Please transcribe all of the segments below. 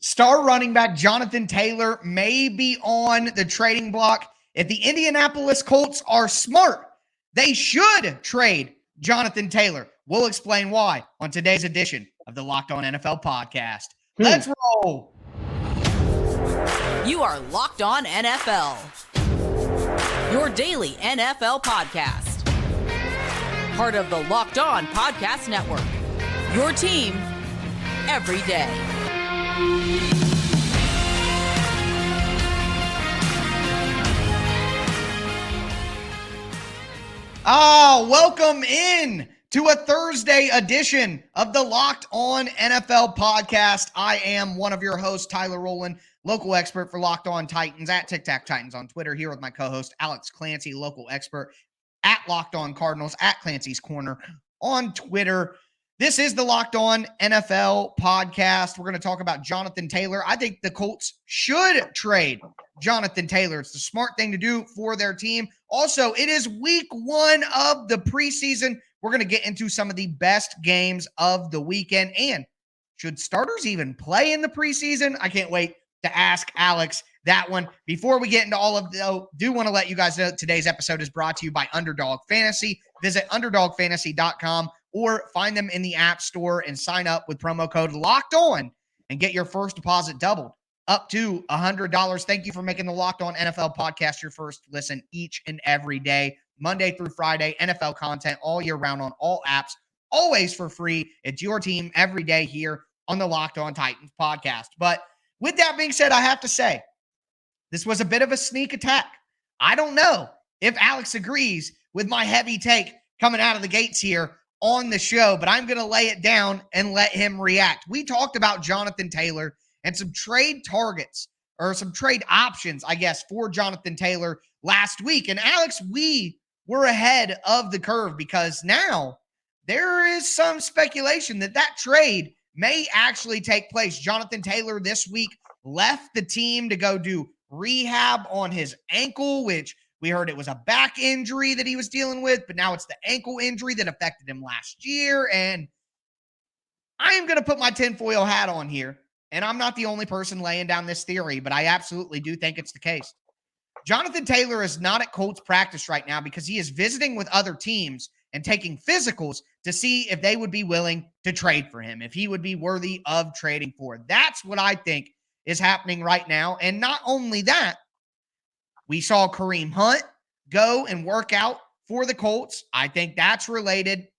Star running back Johnathan Taylor may be on the trading block. If the Indianapolis Colts are smart, they should trade Johnathan Taylor. We'll explain why on today's edition of the Locked On NFL podcast. Let's roll. You are Locked On NFL, your daily NFL podcast. Part of the Locked On Podcast Network, your team every day. Welcome in to a Thursday edition of the Locked On NFL podcast. I am one of your hosts, Tyler Rowland, local expert for Locked On Titans at Tic Tac Titans on Twitter, here with my co-host Alex Clancy, local expert at Locked On Cardinals at Clancy's Corner on Twitter. This is the Locked On NFL podcast. We're going to talk about Johnathan Taylor. I think the Colts should trade Johnathan Taylor. It's the smart thing to do for their team. Also, it is week one of the preseason. We're going to get into some of the best games of the weekend. And should starters even play in the preseason? I can't wait to ask Alex that one. Before we get into all of the, do want to let you guys know today's episode is brought to you by Underdog Fantasy. Visit underdogfantasy.com or find them in the App Store and sign up with promo code Locked On and get your first deposit doubled up to $100. Thank you for making the Locked On NFL podcast your first listen each and every day, Monday through Friday. NFL content all year round on all apps, always for free. It's your team every day here on the Locked On Titans podcast. But with that being said, I have to say, this was a bit of a sneak attack. I don't know if Alex agrees with my heavy take coming out of the gates here on the show, but I'm going to lay it down and let him react. We talked about Johnathan Taylor and some trade targets or some trade options, I guess, for Johnathan Taylor last week. And Alex, we were ahead of the curve because now there is some speculation that that trade may actually take place. Johnathan Taylor this week left the team to go do rehab on his ankle, which we heard it was a back injury that he was dealing with, but now it's the ankle injury that affected him last year. And I am going to put my tinfoil hat on here, and I'm not the only person laying down this theory, but I absolutely do think it's the case. Johnathan Taylor is not at Colts practice right now because he is visiting with other teams and taking physicals to see if they would be willing to trade for him, if he would be worthy of trading for. That's what I think is happening right now. And not only that, we saw Kareem Hunt go and work out for the Colts. I think that's related.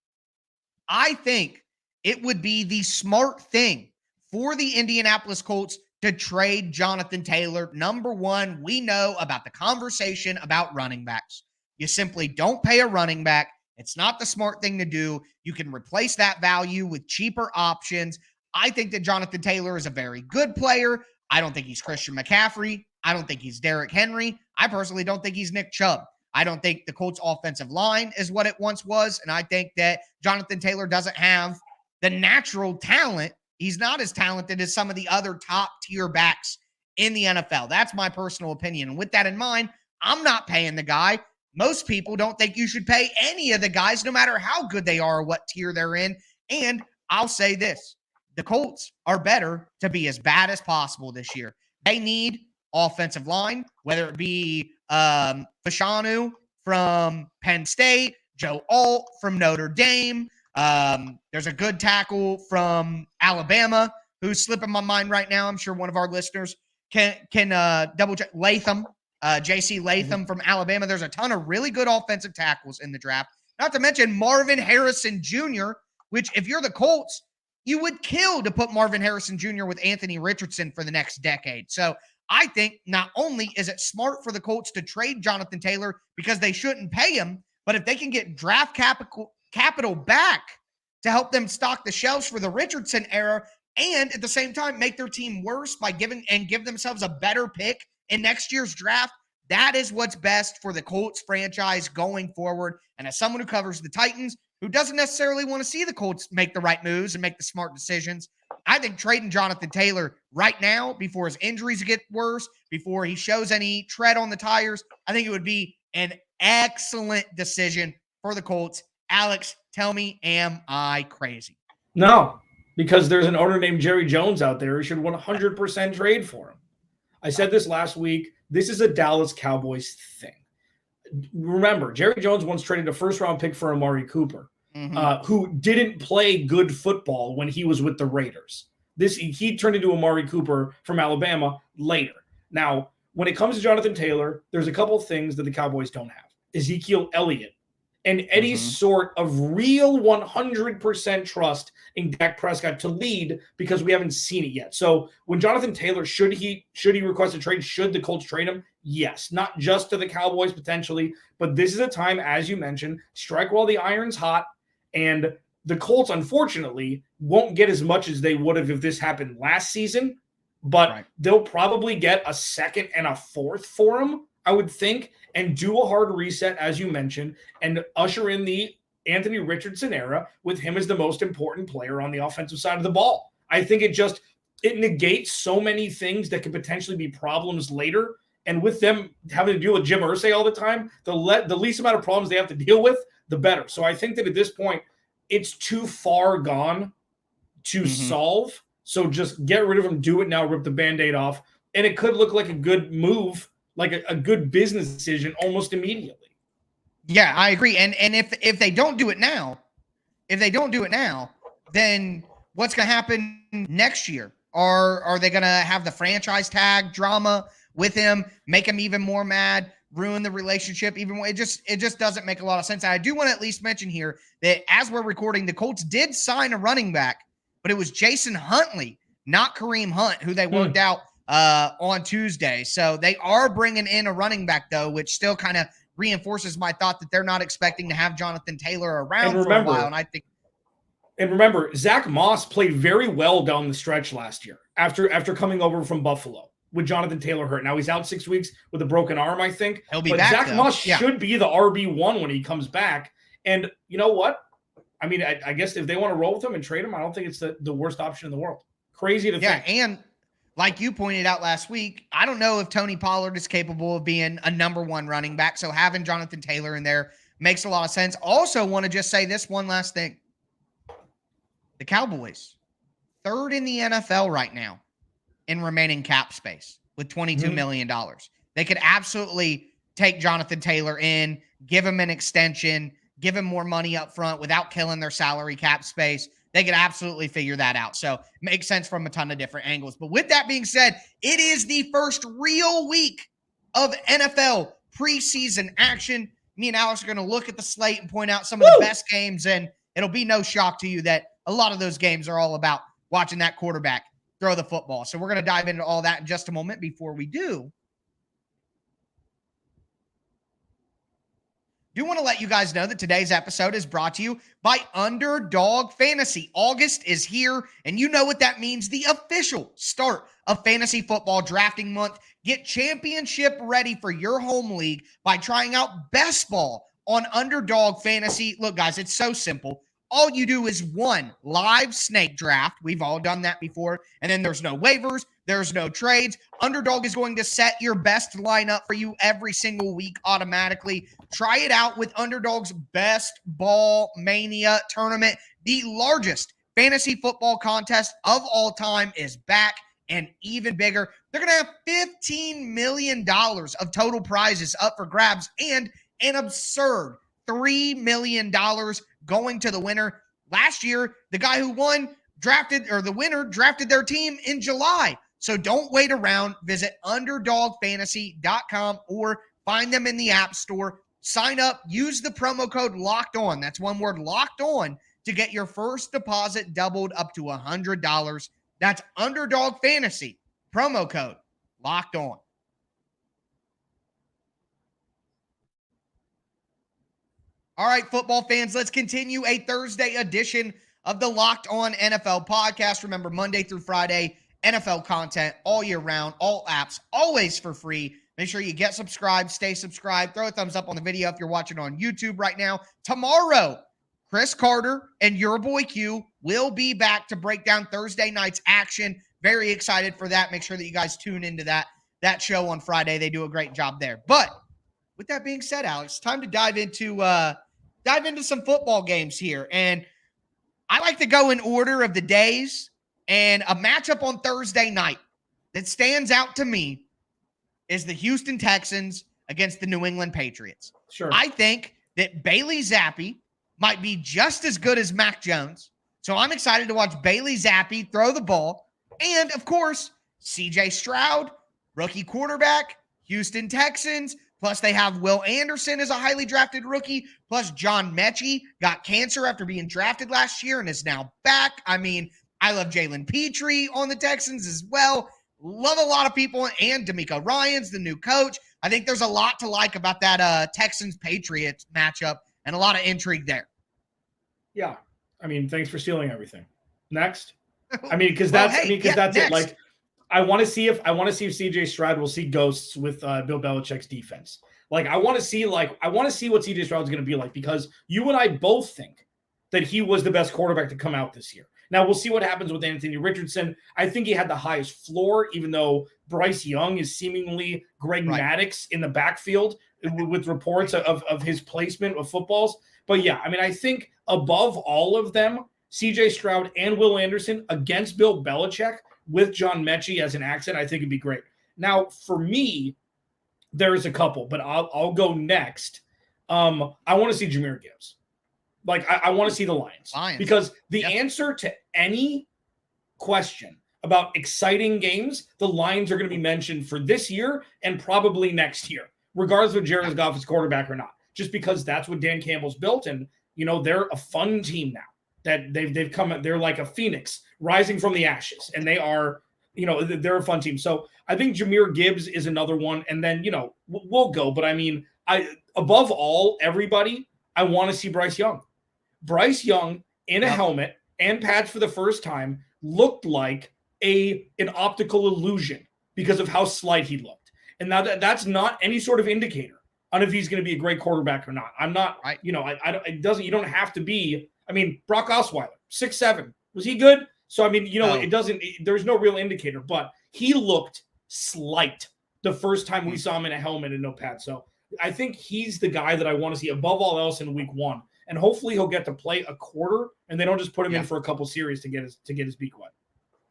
I think it would be the smart thing for the Indianapolis Colts to trade Johnathan Taylor. Number one, we know about the conversation about running backs. You simply don't pay a running back. It's not the smart thing to do. You can replace that value with cheaper options. I think that Johnathan Taylor is a very good player. I don't think he's Christian McCaffrey. I don't think he's Derrick Henry. I personally don't think he's Nick Chubb. I don't think the Colts offensive line is what it once was. And I think that Johnathan Taylor doesn't have the natural talent. He's not as talented as some of the other top tier backs in the NFL. That's my personal opinion. And with that in mind, I'm not paying the guy. Most people don't think you should pay any of the guys, no matter how good they are or what tier they're in. And I'll say this, the Colts are better to be as bad as possible this year. They need offensive line, whether it be Fashanu from Penn State, Joe Alt from Notre Dame. There's a good tackle from Alabama who's slipping my mind right now. I'm sure one of our listeners can double check. Latham, J.C. Latham from Alabama. There's a ton of really good offensive tackles in the draft. Not to mention Marvin Harrison Jr., which if you're the Colts, you would kill to put Marvin Harrison Jr. with Anthony Richardson for the next decade. So I think not only is it smart for the Colts to trade Johnathan Taylor because they shouldn't pay him, but if they can get draft capital back to help them stock the shelves for the Richardson era and at the same time make their team worse by give themselves a better pick in next year's draft, that is what's best for the Colts franchise going forward. And as someone who covers the Titans, who doesn't necessarily want to see the Colts make the right moves and make the smart decisions, I think trading Johnathan Taylor right now, before his injuries get worse, before he shows any tread on the tires, I think it would be an excellent decision for the Colts. Alex, tell me, am I crazy? No, because there's an owner named Jerry Jones out there who should 100% trade for him. I said this last week. This is a Dallas Cowboys thing. Remember, Jerry Jones once traded a first-round pick for Amari Cooper, who didn't play good football when he was with the Raiders. He turned into Amari Cooper from Alabama later. Now, when it comes to Johnathan Taylor, there's a couple things that the Cowboys don't have. Ezekiel Elliott and any sort of real 100% trust in Dak Prescott to lead, because we haven't seen it yet. So when Johnathan Taylor, should he request a trade, should the Colts trade him? Yes, not just to the Cowboys potentially, but this is a time, as you mentioned, strike while the iron's hot, and the Colts, unfortunately, won't get as much as they would have if this happened last season, but they'll probably get a second and a fourth for him, I would think, and do a hard reset, as you mentioned, and usher in the Anthony Richardson era with him as the most important player on the offensive side of the ball. I think it negates so many things that could potentially be problems later. And with them having to deal with Jim Irsay all the time, the least amount of problems they have to deal with, the better. So I think that at this point, it's too far gone to solve. So just get rid of him, do it now, rip the Band-Aid off. And it could look like a good move, like a good business decision almost immediately. Yeah, I agree. And if they don't do it now, then what's going to happen next year? Are they going to have the franchise tag drama with him, make him even more mad, ruin the relationship even more? It just doesn't make a lot of sense. I do want to at least mention here that as we're recording, the Colts did sign a running back, but it was Jason Huntley, not Kareem Hunt, who they worked out on Tuesday. So they are bringing in a running back, though, which still kind of reinforces my thought that they're not expecting to have Johnathan Taylor around for a while. And remember, Zach Moss played very well down the stretch last year after coming over from Buffalo with Johnathan Taylor hurt. Now he's out 6 weeks with a broken arm, I think. He'll be back. Zach Moss should be the RB1 when he comes back. And you know what? I mean, I guess if they want to roll with him and trade him, I don't think it's the worst option in the world. Crazy to think. Yeah, and like you pointed out last week, I don't know if Tony Pollard is capable of being a number one running back. So having Johnathan Taylor in there makes a lot of sense. Also want to just say this one last thing. The Cowboys, third in the NFL right now in remaining cap space with $22 million. They could absolutely take Johnathan Taylor in, give him an extension, give him more money up front without killing their salary cap space. They could absolutely figure that out. So makes sense from a ton of different angles. But with that being said, it is the first real week of NFL preseason action. Me and Alex are going to look at the slate and point out some of the best games, and it'll be no shock to you that a lot of those games are all about watching that quarterback throw the football. So we're going to dive into all that in just a moment. Before we do want to let you guys know that today's episode is brought to you by Underdog Fantasy. August is here, and you know what that means. The official start of fantasy football drafting month. Get championship ready for your home league by trying out Best Ball on Underdog Fantasy. Look, guys, it's so simple. All you do is one live snake draft. We've all done that before. And then there's no waivers. There's no trades. Underdog is going to set your best lineup for you every single week automatically. Try it out with Underdog's Best Ball Mania tournament. The largest fantasy football contest of all time is back and even bigger. They're going to have $15 million of total prizes up for grabs and an absurd $3 million going to the winner. Last year, the guy who won the winner drafted their team in July. So don't wait around. Visit UnderdogFantasy.com or find them in the App Store. Sign up. Use the promo code Locked On. That's one word, Locked On, to get your first deposit doubled up to $100. That's Underdog Fantasy. Promo code Locked On. All right, football fans, let's continue a Thursday edition of the Locked On NFL podcast. Remember, Monday through Friday, NFL content all year round, all apps, always for free. Make sure you get subscribed, stay subscribed, throw a thumbs up on the video if you're watching on YouTube right now. Tomorrow, Chris Carter and your boy Q will be back to break down Thursday night's action. Very excited for that. Make sure that you guys tune into that show on Friday. They do a great job there. But with that being said, Alex, time to dive into some football games here. And I like to go in order of the days, and a matchup on Thursday night that stands out to me is the Houston Texans against the New England Patriots. Sure. I think that Bailey Zappi might be just as good as Mac Jones. So I'm excited to watch Bailey Zappi throw the ball. And, of course, C.J. Stroud, rookie quarterback, Houston Texans. Plus, they have Will Anderson as a highly drafted rookie. Plus, John Mechie got cancer after being drafted last year and is now back. I mean, I love Jalen Petrie on the Texans as well. Love a lot of people. And D'Amico Ryans, the new coach. I think there's a lot to like about that Texans-Patriots matchup and a lot of intrigue there. Yeah. I mean, thanks for stealing everything. Next. I mean, because that's that's it. Like, I want to see if C.J. Stroud will see ghosts with Bill Belichick's defense. Like, I want to see what C.J. Stroud's going to be like, because you and I both think that he was the best quarterback to come out this year. Now, we'll see what happens with Anthony Richardson. I think he had the highest floor, even though Bryce Young is seemingly Greg Maddux in the backfield with reports of his placement of footballs. But yeah, I mean, I think above all of them, C.J. Stroud and Will Anderson against Bill Belichick with John Mechie as an accent, I think it'd be great. Now, for me, there's a couple, but I'll go next. I want to see Jahmyr Gibbs. Like, I want to see the Lions. Because the answer to any question about exciting games, the Lions are going to be mentioned for this year and probably next year, regardless of Jared Goff is quarterback or not. Just because that's what Dan Campbell's built, and they're a fun team now. That they've come, they're like a phoenix rising from the ashes, and they are, they're a fun team. So I think Jahmyr Gibbs is another one, and then we'll go. But I mean, above all, everybody, I want to see Bryce Young. Bryce Young in a helmet and pads for the first time looked like an optical illusion because of how slight he looked, and now that's not any sort of indicator on if he's going to be a great quarterback or not. I'm not, you don't have to be. I mean, Brock Osweiler, 6'7", was he good? So I mean, there's no real indicator, but he looked slight the first time we saw him in a helmet and no pads. So I think he's the guy that I want to see above all else in week one. And hopefully he'll get to play a quarter, and they don't just put him in for a couple series to get his beak wet.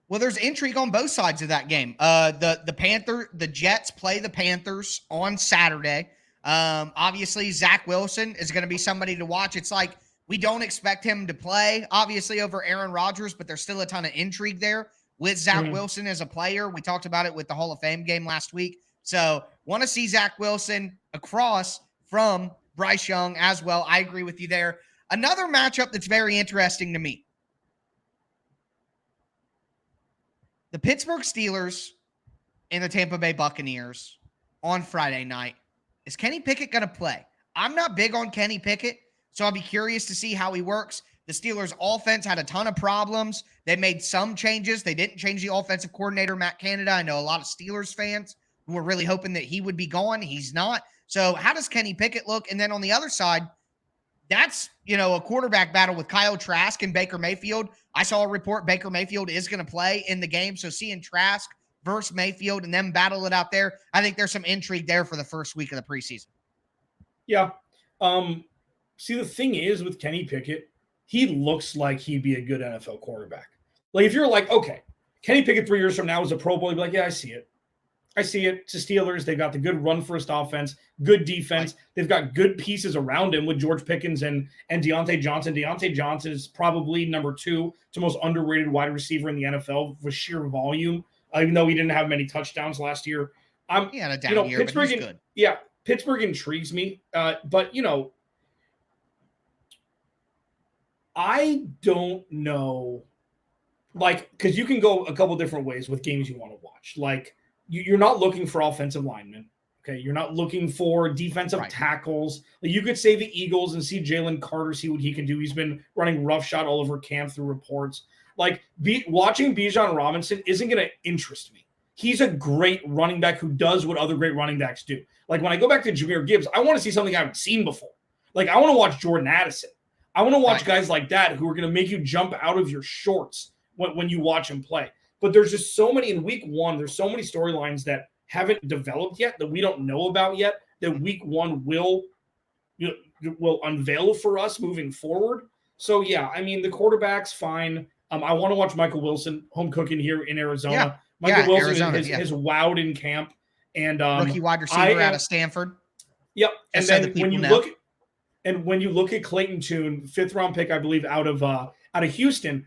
Well, there's intrigue on both sides of that game. The Jets play the Panthers on Saturday. Obviously, Zach Wilson is going to be somebody to watch. It's like we don't expect him to play, obviously, over Aaron Rodgers, but there's still a ton of intrigue there with Zach Wilson as a player. We talked about it with the Hall of Fame game last week. So want to see Zach Wilson across from Bryce Young as well. I agree with you there. Another matchup that's very interesting to me. The Pittsburgh Steelers and the Tampa Bay Buccaneers on Friday night. Is Kenny Pickett going to play? I'm not big on Kenny Pickett, so I'll be curious to see how he works. The Steelers' offense had a ton of problems. They made some changes. They didn't change the offensive coordinator, Matt Canada. I know a lot of Steelers fans who were really hoping that he would be gone. He's not. So how does Kenny Pickett look? And then on the other side, that's, a quarterback battle with Kyle Trask and Baker Mayfield. I saw a report Baker Mayfield is going to play in the game. So seeing Trask versus Mayfield and them battle it out there, I think there's some intrigue there for the first week of the preseason. Yeah. See, the thing is with Kenny Pickett, he looks like he'd be a good NFL quarterback. Like, if you're like, okay, Kenny Pickett 3 years from now is a Pro Bowl, you'd be like, yeah, I see it. It's the Steelers. They've got the good run-first offense, good defense. They've got good pieces around him with George Pickens and Deontay Johnson. Deontay Johnson is probably number 2 to most underrated wide receiver in the NFL with sheer volume, even though he didn't have many touchdowns last year. He had a down year, but he's good. Yeah, Pittsburgh intrigues me. But, I don't know. Like, because you can go a couple different ways with games you want to watch. Like, you're not looking for offensive linemen. Okay. You're not looking for defensive tackles. Like, you could say the Eagles and see Jalen Carter, see what he can do. He's been running roughshod all over camp through reports. Like, watching Bijan Robinson isn't going to interest me. He's a great running back who does what other great running backs do. Like, when I go back to Jahmyr Gibbs, I want to see something I haven't seen before. Like, I want to watch Jordan Addison. I want to watch guys like that who are going to make you jump out of your shorts when you watch him play. But there's just so many in week one. There's so many storylines that haven't developed yet, that we don't know about yet, that week one will unveil for us moving forward. So, yeah, I mean, the quarterback's fine. I want to watch Michael Wilson home cooking here in Arizona. Yeah. Michael Wilson Arizona, has wowed in camp. And rookie wide receiver out of Stanford. Yep. And so then when you look at Clayton Tune, 5th round pick, I believe, out of Houston,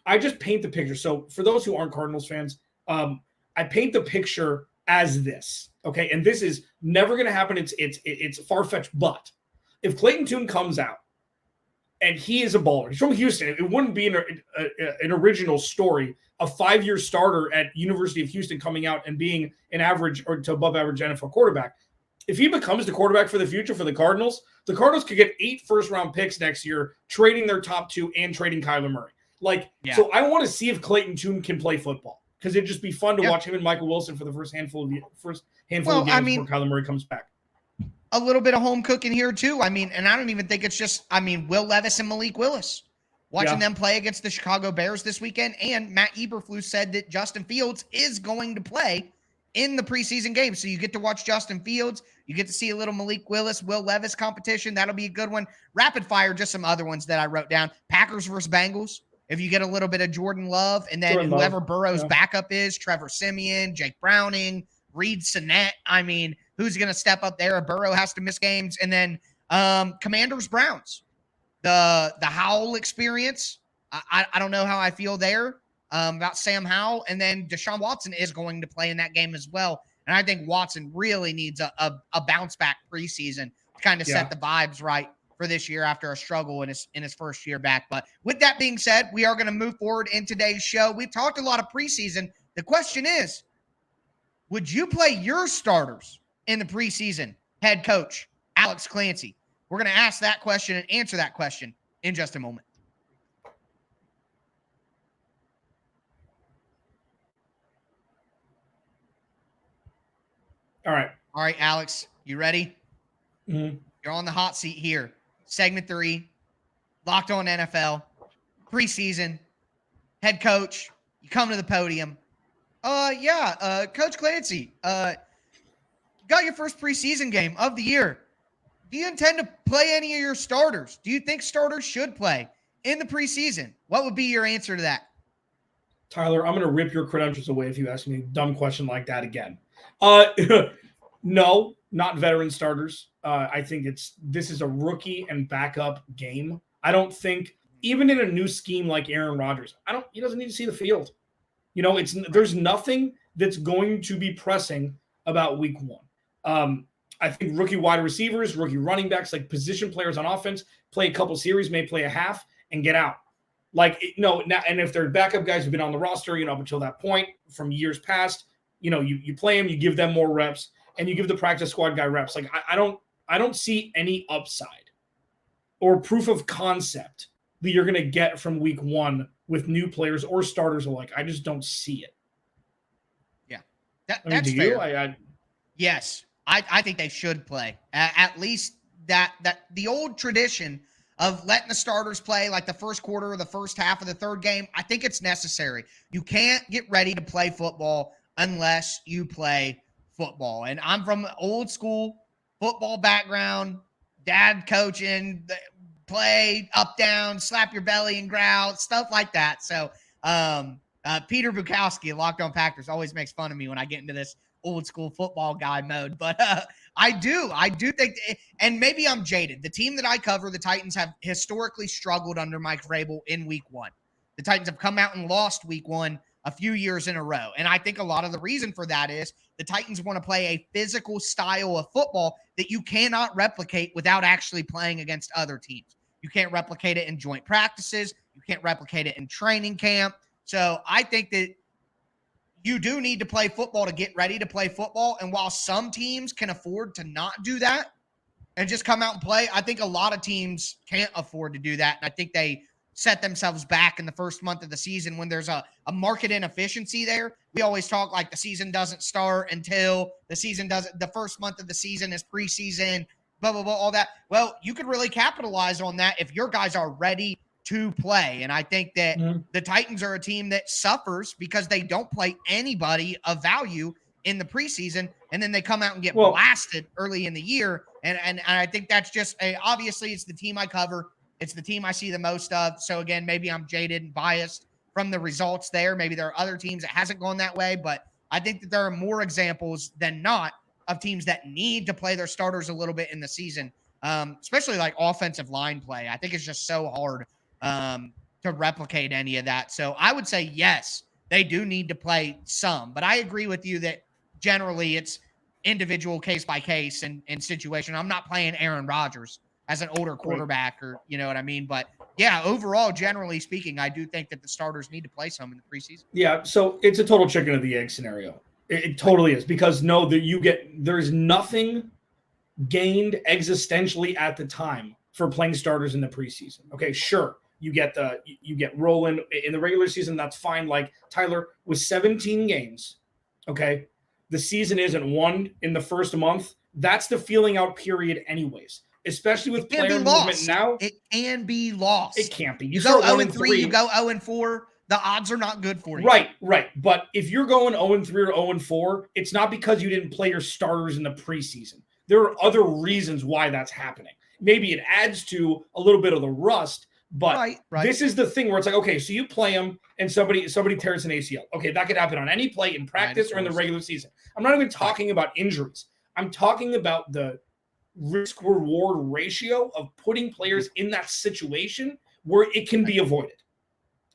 I just paint the picture. So for those who aren't Cardinals fans, I paint the picture as this. Okay, and this is never going to happen. It's far-fetched. But if Clayton Tune comes out and he is a baller, he's from Houston. It wouldn't be an original story. A 5-year starter at University of Houston coming out and being an average or to above average NFL quarterback. If he becomes the quarterback for the future for the Cardinals could get 8 first-round picks next year, trading their top 2 and trading Kyler Murray. So I want to see if Clayton Tune can play football because it'd just be fun to watch him and Michael Wilson for the first handful of games before Kyler Murray comes back. A little bit of home cooking here too. I mean, and I don't even think it's just, Will Levis and Malik Willis. Watching them play against the Chicago Bears this weekend, and Matt Eberflus said that Justin Fields is going to play in the preseason game. So you get to watch Justin Fields. You get to see a little Malik Willis, Will Levis competition. That'll be a good one. Rapid fire, just some other ones that I wrote down. Packers versus Bengals. If you get a little bit of Jordan Love, and then whoever Burrow's backup is, Trevor Siemian, Jake Browning, Reed Sinnett. I mean, who's going to step up there? Burrow has to miss games. And then Commanders Browns. The Howell experience. I don't know how I feel there about Sam Howell. And then Deshaun Watson is going to play in that game as well. And I think Watson really needs a bounce back preseason to kind of set the vibes right for this year after a struggle in his first year back. But with that being said, we are going to move forward in today's show. We've talked a lot of preseason. The question is, would you play your starters in the preseason? Head coach Alex Clancy. We're going to ask that question and answer that question in just a moment. All right, Alex, you ready? Mm-hmm. You're on the hot seat here. Segment 3, Locked On NFL, preseason, head coach. You come to the podium. Coach Clancy, got your first preseason game of the year. Do you intend to play any of your starters? Do you think starters should play in the preseason? What would be your answer to that? Tyler, I'm going to rip your credentials away if you ask me a dumb question like that again. No, not veteran starters. I think this is a rookie and backup game. I don't think, even in a new scheme like Aaron Rodgers, he doesn't need to see the field. There's nothing that's going to be pressing about week 1. I think rookie wide receivers, rookie running backs, like position players on offense, play a couple series, may play a half, and get out. And if they're backup guys who've been on the roster, up until that point from years past, you play them, you give them more reps, and you give the practice squad guy reps. I don't see any upside or proof of concept that you're going to get from week 1 with new players or starters alike. I just don't see it. Yeah, that's fair. You? Yes. I think they should play. At least that the old tradition of letting the starters play like the first quarter or the first half of the third game, I think it's necessary. You can't get ready to play football unless you play football. And I'm from old school football background, dad coaching, play up, down, slap your belly and growl, stuff like that. So Peter Bukowski, Locked On Packers, always makes fun of me when I get into this old school football guy mode, but I do think, and maybe I'm jaded. The team that I cover, the Titans, have historically struggled under Mike Vrabel in week 1. The Titans have come out and lost week 1 a few years in a row, and I think a lot of the reason for that is the Titans want to play a physical style of football that you cannot replicate without actually playing against other teams. You can't replicate it in joint practices. You can't replicate it in training camp. So I think that you do need to play football to get ready to play football. And while some teams can afford to not do that and just come out and play, I think a lot of teams can't afford to do that. And I think they set themselves back in the first month of the season when there's a market inefficiency there. We always talk like the season doesn't start until the first month of the season is preseason, blah, blah, blah, all that. Well, you could really capitalize on that if your guys are ready to play. And I think that the Titans are a team that suffers because they don't play anybody of value in the preseason, and then they come out and get blasted early in the year. And I think that's just obviously it's the team I cover. It's the team I see the most of. So again, maybe I'm jaded and biased from the results there. Maybe there are other teams that hasn't gone that way, but I think that there are more examples than not of teams that need to play their starters a little bit in the season, especially like offensive line play. I think it's just so hard to replicate any of that. So I would say, yes, they do need to play some, but I agree with you that generally it's individual case by case and situation. I'm not playing Aaron Rodgers as an older quarterback or, you know what I mean? But yeah, overall, generally speaking, I do think that the starters need to play some in the preseason. Yeah. So it's a total chicken of the egg scenario. It totally is, because there's nothing gained existentially at the time for playing starters in the preseason. Okay, sure. You get rolling in the regular season. That's fine. Like Tyler, with 17 games, okay, the season isn't won in the first month. That's the feeling out period anyways, especially with player movement now. It can be lost. It can't be. You go 0-3, you go 0-4. The odds are not good for you. Right. But if you're going 0-3 or 0-4, it's not because you didn't play your starters in the preseason. There are other reasons why that's happening. Maybe it adds to a little bit of the rust, but this is the thing where it's like, okay, so you play them and somebody tears an ACL. Okay, that could happen on any play in practice or in the regular season. I'm not even talking about injuries. I'm talking about the risk-reward ratio of putting players in that situation where it can be avoided.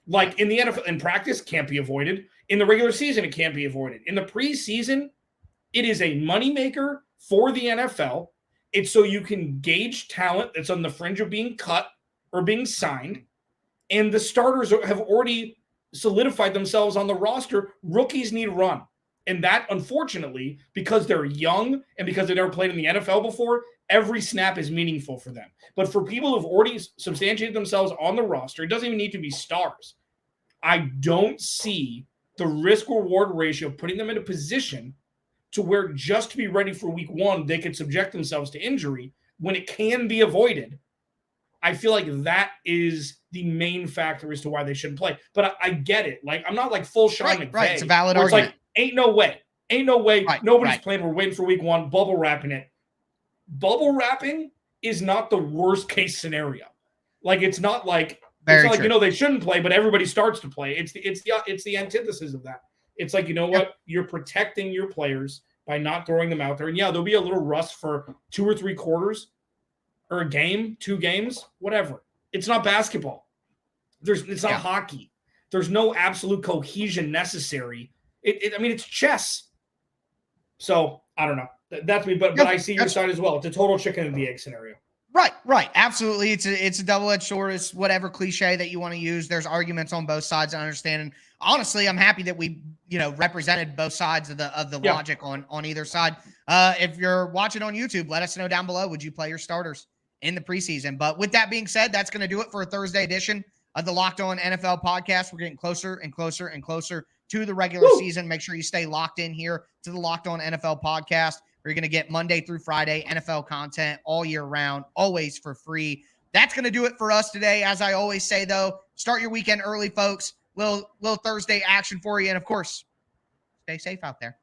Like in the NFL, in practice, can't be avoided. In the regular season, it can't be avoided. In the preseason, it is a moneymaker for the NFL. It's so you can gauge talent that's on the fringe of being cut or being signed. And the starters have already solidified themselves on the roster. Rookies need run. And that, unfortunately, because they're young and because they've never played in the NFL before, every snap is meaningful for them. But for people who've already substantiated themselves on the roster, it doesn't even need to be stars. I don't see the risk-reward ratio putting them in a position to where just to be ready for week one, they could subject themselves to injury when it can be avoided. I feel like that is the main factor as to why they shouldn't play. But I get it. Like, I'm not like full Sean McVay. Right, it's a valid argument. It's like, ain't no way. Nobody's playing. We're waiting for week one, bubble wrapping it. Bubble wrapping is not the worst case scenario. Like, it's not like they shouldn't play, but everybody starts to play. It's the antithesis of that. It's like, you know what? You're protecting your players by not throwing them out there. And yeah, there'll be a little rust for 2 or 3 quarters or a game, 2 games, whatever. It's not basketball. It's not hockey. There's no absolute cohesion necessary. It's chess. So I don't know. That's me, but I see your side as well. It's a total chicken and the egg scenario. Right. Absolutely. It's a double-edged sword. It's whatever cliche that you want to use. There's arguments on both sides, I understand. And honestly, I'm happy that we, represented both sides of the logic on either side. If you're watching on YouTube, let us know down below. Would you play your starters in the preseason? But with that being said, that's going to do it for a Thursday edition of the Locked On NFL podcast. We're getting closer and closer and closer to the regular season. Make sure you stay locked in here to the Locked On NFL podcast. We're going to get Monday through Friday NFL content all year round, always for free. That's going to do it for us today. As I always say, though, start your weekend early, folks. Little Thursday action for you. And, of course, stay safe out there.